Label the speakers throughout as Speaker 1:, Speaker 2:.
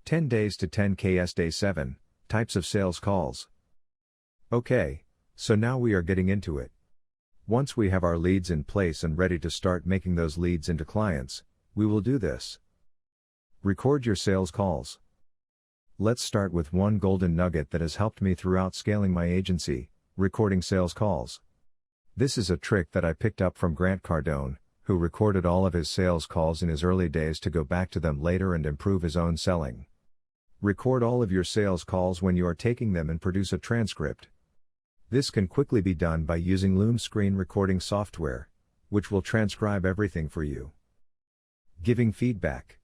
Speaker 1: 10 days to 10Ks. Day 7, types of sales calls. Okay, so now we are getting into it. Once we have our leads in place and ready to start making those leads into clients, we will do this. Record your sales calls. Let's start with one golden nugget that has helped me throughout scaling my agency, recording sales calls. This is a trick that I picked up from Cardone, who recorded all of his sales calls in his early days to go back to them later and improve his own selling. Record all of your sales calls when you are taking them and produce a transcript. This can quickly be done by using Loom screen recording software, which will transcribe everything for you. Giving feedback.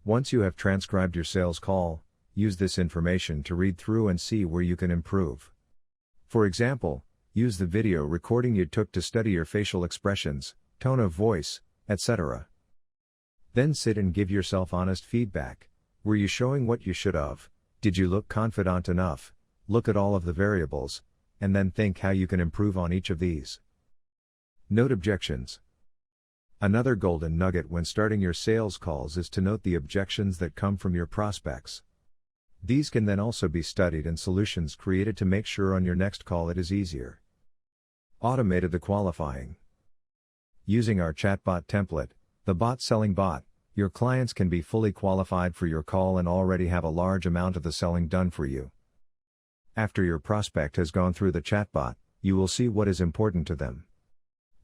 Speaker 1: Once you have transcribed your sales call, use this information to read through and see where you can improve. For example, use the video recording you took to study your facial expressions, tone of voice, etc. Then sit and give yourself honest feedback. Were you showing what you should have? Did you look confident enough? Look at all of the variables, and then think how you can improve on each of these. Note objections. Another golden nugget when starting your sales calls is to note the objections that come from your prospects. These can then also be studied and solutions created to make sure on your next call it is easier. Automated the qualifying. Using our chatbot template, the bot selling bot, your clients can be fully qualified for your call and already have a large amount of the selling done for you. After your prospect has gone through the chatbot, you will see what is important to them.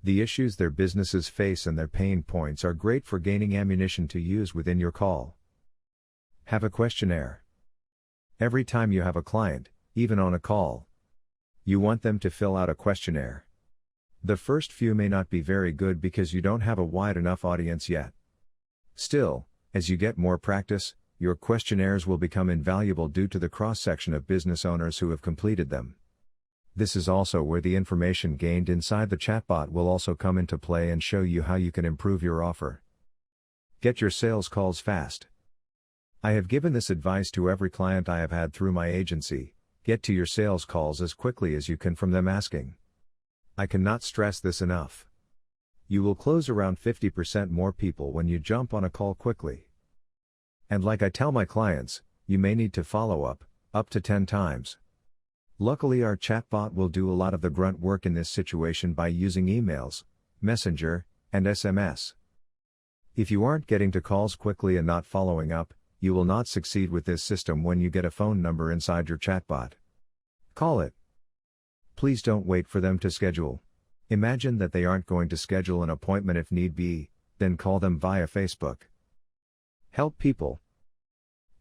Speaker 1: The issues their businesses face and their pain points are great for gaining ammunition to use within your call. Have a questionnaire. Every time you have a client, even on a call, you want them to fill out a questionnaire. The first few may not be very good because you don't have a wide enough audience yet. Still, as you get more practice, your questionnaires will become invaluable due to the cross-section of business owners who have completed them. This is also where the information gained inside the chatbot will also come into play and show you how you can improve your offer. Get your sales calls fast. I have given this advice to every client I have had through my agency: get to your sales calls as quickly as you can from them asking. I cannot stress this enough. You will close around 50% more people when you jump on a call quickly. And like I tell my clients, you may need to follow up to 10 times. Luckily our chatbot will do a lot of the grunt work in this situation by using emails, Messenger, and SMS. If you aren't getting to calls quickly and not following up, you will not succeed with this system when you get a phone number inside your chatbot. Call it. Please don't wait for them to schedule. Imagine that they aren't going to schedule an appointment if need be, then call them via Facebook. Help people.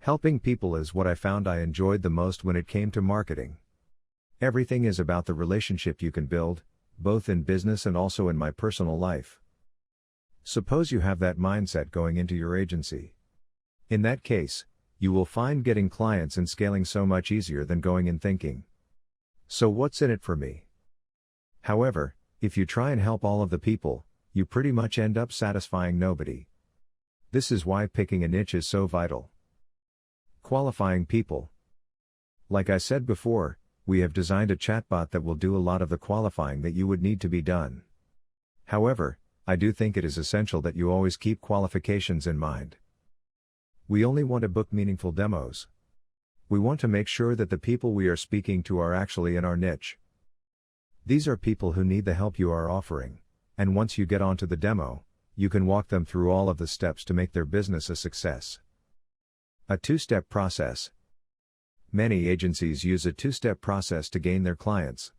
Speaker 1: Helping people is what I found I enjoyed the most when it came to marketing. Everything is about the relationship you can build, both in business and also in my personal life. Suppose you have that mindset going into your agency. In that case, you will find getting clients and scaling so much easier than going in thinking, so what's in it for me? However, if you try and help all of the people, you pretty much end up satisfying nobody. This is why picking a niche is so vital. Qualifying people. Like I said before, we have designed a chatbot that will do a lot of the qualifying that you would need to be done. However, I do think it is essential that you always keep qualifications in mind. We only want to book meaningful demos. We want to make sure that the people we are speaking to are actually in our niche. These are people who need the help you are offering, and once you get onto the demo, you can walk them through all of the steps to make their business a success. A two-step process. Many agencies use a two-step process to gain their clients.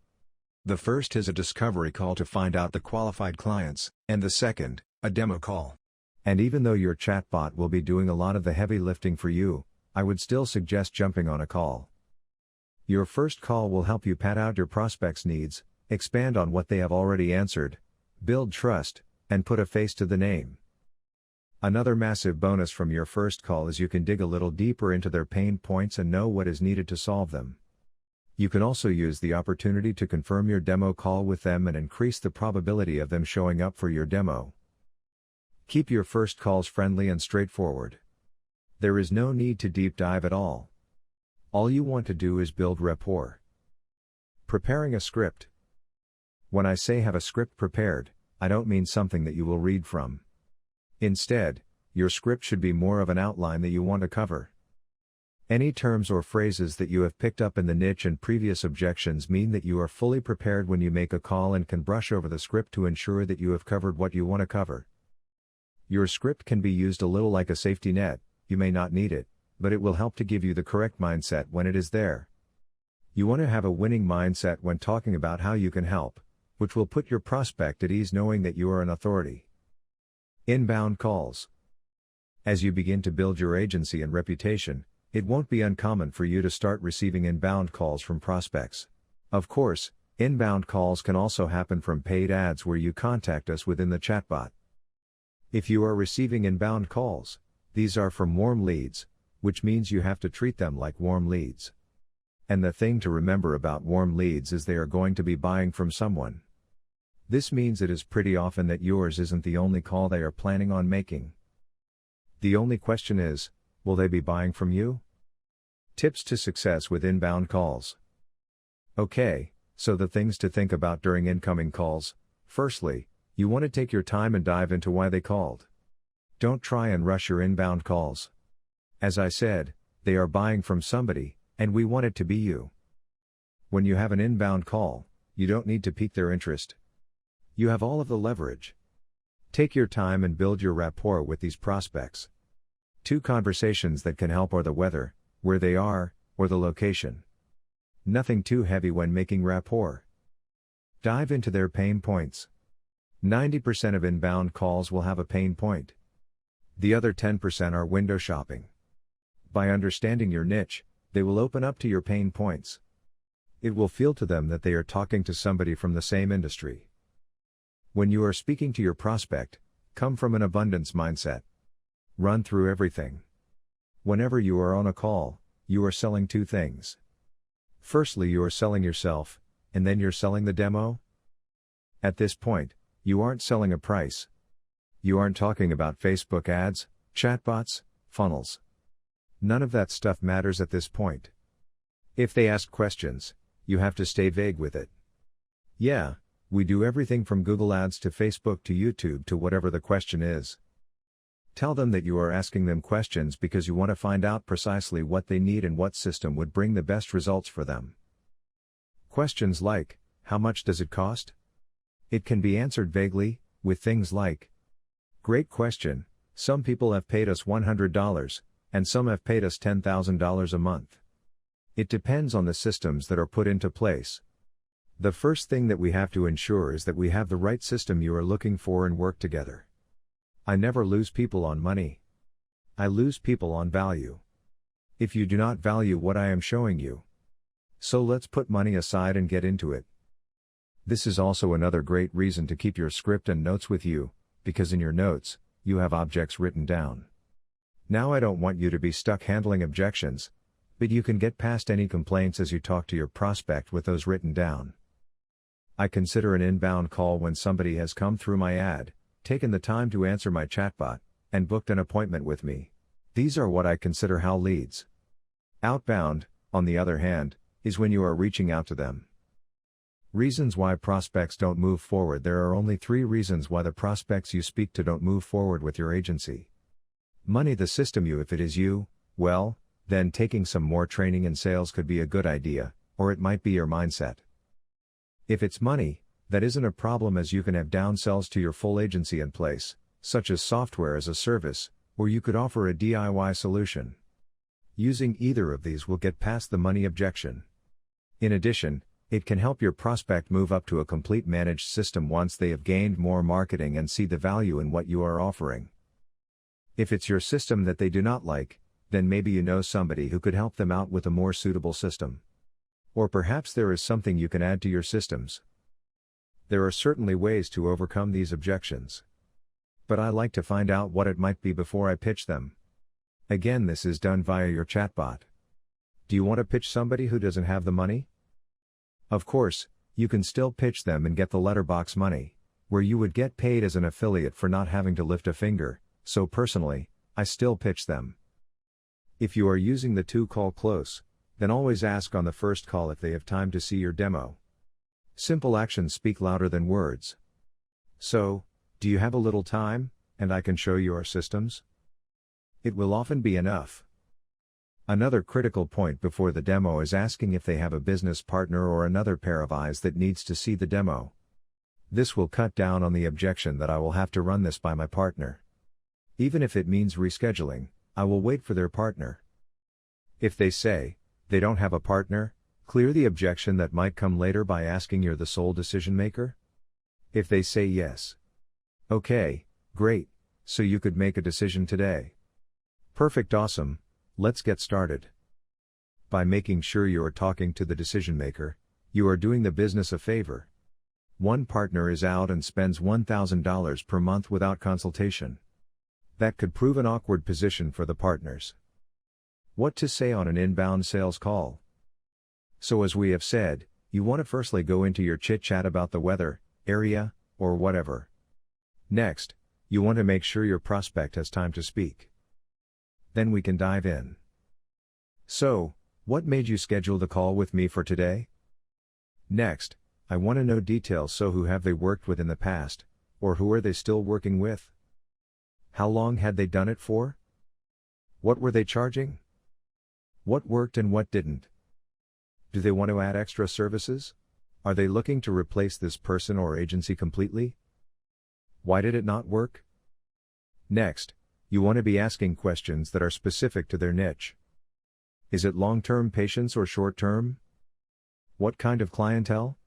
Speaker 1: The first is a discovery call to find out the qualified clients, and the second, a demo call. And even though your chatbot will be doing a lot of the heavy lifting for you, I would still suggest jumping on a call. Your first call will help you pad out your prospects' needs, expand on what they have already answered, build trust, and put a face to the name. Another massive bonus from your first call is you can dig a little deeper into their pain points and know what is needed to solve them. You can also use the opportunity to confirm your demo call with them and increase the probability of them showing up for your demo. Keep your first calls friendly and straightforward. There is no need to deep dive at all. All you want to do is build rapport. Preparing a script. When I say have a script prepared, I don't mean something that you will read from. Instead, your script should be more of an outline that you want to cover. Any terms or phrases that you have picked up in the niche and previous objections mean that you are fully prepared when you make a call and can brush over the script to ensure that you have covered what you want to cover. Your script can be used a little like a safety net. You may not need it, but it will help to give you the correct mindset when it is there. You want to have a winning mindset when talking about how you can help, which will put your prospect at ease knowing that you are an authority. Inbound calls. As you begin to build your agency and reputation, it won't be uncommon for you to start receiving inbound calls from prospects. Of course, inbound calls can also happen from paid ads where you contact us within the chatbot. If you are receiving inbound calls, these are from warm leads, which means you have to treat them like warm leads. And the thing to remember about warm leads is they are going to be buying from someone. This means it is pretty often that yours isn't the only call they are planning on making. The only question is, will they be buying from you? Tips to success with inbound calls. Okay, so the things to think about during incoming calls. Firstly, you want to take your time and dive into why they called. Don't try and rush your inbound calls. As I said, they are buying from somebody, and we want it to be you. When you have an inbound call, you don't need to pique their interest. You have all of the leverage. Take your time and build your rapport with these prospects. 2 conversations that can help are the weather, where they are, or the location. Nothing too heavy when making rapport. Dive into their pain points. 90% of inbound calls will have a pain point. The other 10% are window shopping. By understanding your niche, they will open up to your pain points. It will feel to them that they are talking to somebody from the same industry. When you are speaking to your prospect, come from an abundance mindset. Run through everything. Whenever you are on a call, you are selling 2 things. Firstly, you are selling yourself, and then you're selling the demo. At this point, you aren't selling a price. You aren't talking about Facebook ads, chatbots, funnels. None of that stuff matters at this point. If they ask questions, you have to stay vague with it. Yeah, we do everything from Google Ads to Facebook to YouTube to whatever the question is. Tell them that you are asking them questions because you want to find out precisely what they need and what system would bring the best results for them. Questions like, how much does it cost? It can be answered vaguely, with things like, great question, some people have paid us $100, and some have paid us $10,000 a month. It depends on the systems that are put into place. The first thing that we have to ensure is that we have the right system you are looking for and work together. I never lose people on money. I lose people on value. If you do not value what I am showing you. So let's put money aside and get into it. This is also another great reason to keep your script and notes with you, because in your notes, you have objects written down. Now I don't want you to be stuck handling objections, but you can get past any complaints as you talk to your prospect with those written down. I consider an inbound call when somebody has come through my ad, taken the time to answer my chatbot, and booked an appointment with me. These are what I consider how leads. Outbound, on the other hand, is when you are reaching out to them. Reasons why prospects don't move forward. There are only 3 reasons why the prospects you speak to don't move forward with your agency. Money, the system. If it is you, well, then taking some more training in sales could be a good idea, or it might be your mindset. If it's money, that isn't a problem as you can have downsells to your full agency in place, such as software as a service, or you could offer a DIY solution. Using either of these will get past the money objection. In addition, it can help your prospect move up to a complete managed system once they have gained more marketing and see the value in what you are offering. If it's your system that they do not like, then maybe you know somebody who could help them out with a more suitable system. Or perhaps there is something you can add to your systems. There are certainly ways to overcome these objections. But I like to find out what it might be before I pitch them. Again, this is done via your chatbot. Do you want to pitch somebody who doesn't have the money? Of course, you can still pitch them and get the letterbox money, where you would get paid as an affiliate for not having to lift a finger, so personally, I still pitch them. If you are using the 2-call close, then always ask on the first call if they have time to see your demo. Simple actions speak louder than words. So, do you have a little time, and I can show you our systems? It will often be enough. Another critical point before the demo is asking if they have a business partner or another pair of eyes that needs to see the demo. This will cut down on the objection that I will have to run this by my partner. Even if it means rescheduling, I will wait for their partner. If they say they don't have a partner, clear the objection that might come later by asking you're the sole decision maker. If they say yes. Okay, great, so you could make a decision today. Perfect, awesome, let's get started. By making sure you are talking to the decision maker, you are doing the business a favor. One partner is out and spends $1,000 per month without consultation. That could prove an awkward position for the partners. What to say on an inbound sales call? So as we have said, you want to firstly go into your chit-chat about the weather, area, or whatever. Next, you want to make sure your prospect has time to speak. Then we can dive in. So, what made you schedule the call with me for today? Next, I want to know details. So who have they worked with in the past, or who are they still working with? How long had they done it for? What were they charging? What worked and what didn't? Do they want to add extra services? Are they looking to replace this person or agency completely? Why did it not work? Next, you want to be asking questions that are specific to their niche. Is it long-term patients or short-term? What kind of clientele?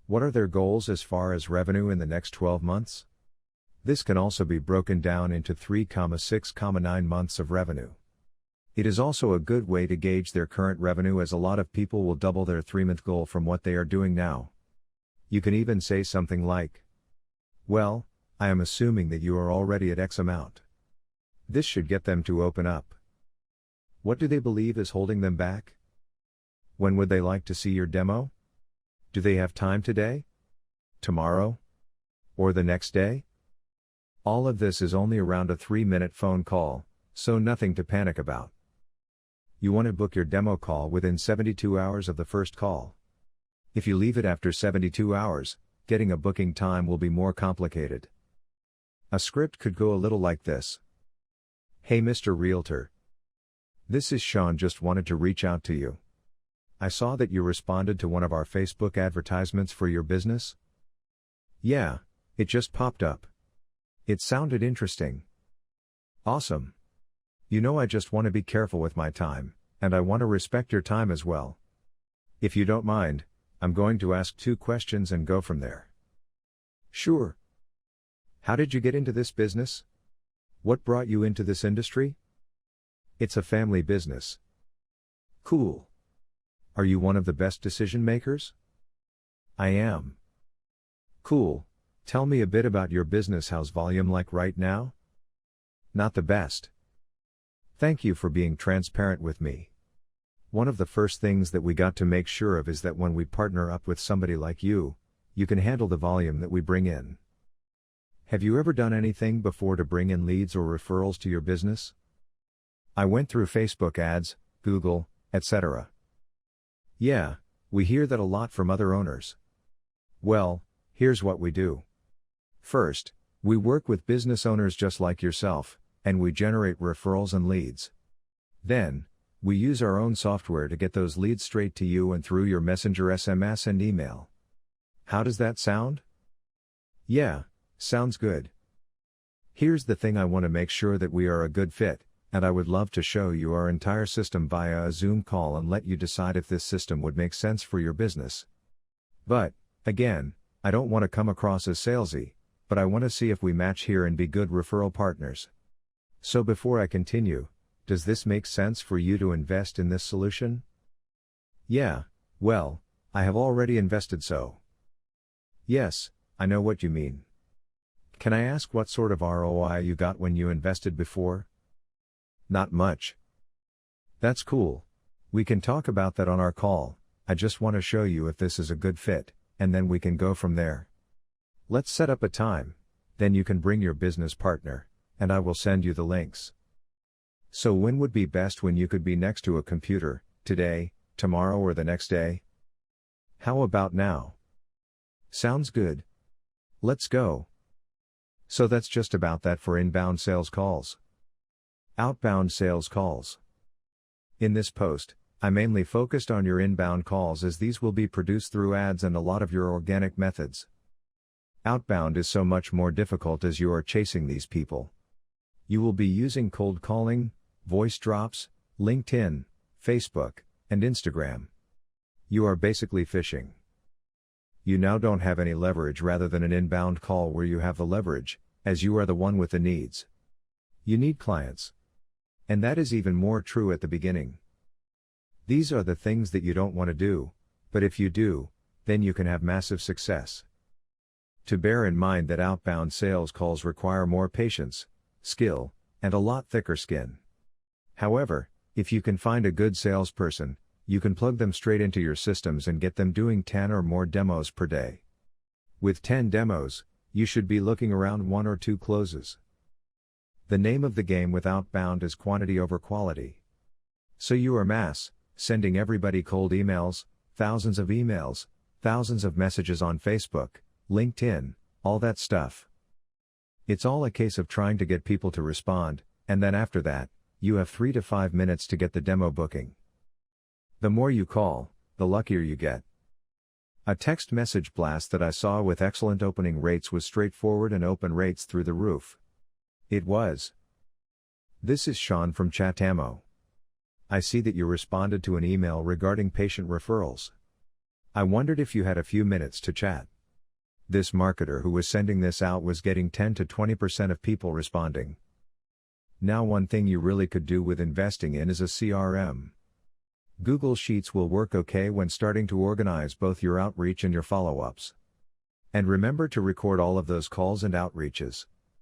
Speaker 1: What are their goals as far as revenue in the next 12 months? This can also be broken down into 3,6,9 months of revenue. It is also a good way to gauge their current revenue, as a lot of people will double their 3-month goal from what they are doing now. You can even say something like, well, I am assuming that you are already at X amount. This should get them to open up. What do they believe is holding them back? When would they like to see your demo? Do they have time today? Tomorrow? Or the next day? All of this is only around a 3-minute phone call, so nothing to panic about. You want to book your demo call within 72 hours of the first call. If you leave it after 72 hours, getting a booking time will be more complicated. A script could go a little like this. Hey Mr. Realtor. This is Sean, just wanted to reach out to you. I saw that you responded to one of our Facebook advertisements for your business. Yeah, it just popped up. It sounded interesting. Awesome. You know, I just want to be careful with my time, and I want to respect your time as well. If you don't mind, I'm going to ask 2 questions and go from there. Sure. How did you get into this business? What brought you into this industry? It's a family business. Cool. Are you one of the best decision makers? I am. Cool. Tell me a bit about your business. How's volume like right now? Not the best. Thank you for being transparent with me. One of the first things that we got to make sure of is that when we partner up with somebody like you, you can handle the volume that we bring in. Have you ever done anything before to bring in leads or referrals to your business? I went through Facebook ads, Google, etc. Yeah, we hear that a lot from other owners. Well, here's what we do. First, we work with business owners just like yourself, and we generate referrals and leads. Then, we use our own software to get those leads straight to you and through your Messenger, SMS, and email. How does that sound? Yeah, sounds good. Here's the thing, I want to make sure that we are a good fit, and I would love to show you our entire system via a Zoom call and let you decide if this system would make sense for your business. But, again, I don't want to come across as salesy, but I want to see if we match here and be good referral partners. So before I continue, does this make sense for you to invest in this solution? Yeah, well, I have already invested, so. Yes, I know what you mean. Can I ask what sort of ROI you got when you invested before? Not much. That's cool. We can talk about that on our call. I just want to show you if this is a good fit, and then we can go from there. Let's set up a time, then you can bring your business partner, and I will send you the links. So when would be best when you could be next to a computer, today, tomorrow, or the next day? How about now? Sounds good. Let's go. So that's just about that for inbound sales calls. Outbound sales calls. In this post, I mainly focused on your inbound calls as these will be produced through ads and a lot of your organic methods. Outbound is so much more difficult as you are chasing these people. You will be using cold calling, voice drops, LinkedIn, Facebook, and Instagram. You are basically fishing. You now don't have any leverage rather than an inbound call where you have the leverage, as you are the one with the needs. You need clients. And that is even more true at the beginning. These are the things that you don't want to do, but if you do, then you can have massive success. To bear in mind that outbound sales calls require more patience, skill, and a lot thicker skin. However, if you can find a good salesperson, you can plug them straight into your systems and get them doing 10 or more demos per day. With 10 demos, you should be looking around 1 or 2 closes. The name of the game with outbound is quantity over quality. So you are sending everybody cold emails, thousands of messages on Facebook, LinkedIn, all that stuff. It's all a case of trying to get people to respond, and then after that, you have 3 to 5 minutes to get the demo booking. The more you call, the luckier you get. A text message blast that I saw with excellent opening rates was straightforward and open rates through the roof. It was. This is Sean from Chatamo. I see that you responded to an email regarding patient referrals. I wondered if you had a few minutes to chat. This marketer who was sending this out was getting 10 to 20% of people responding. Now one thing you really could do with investing in is a CRM. Google Sheets will work okay when starting to organize both your outreach and your follow-ups. And remember to record all of those calls and outreaches.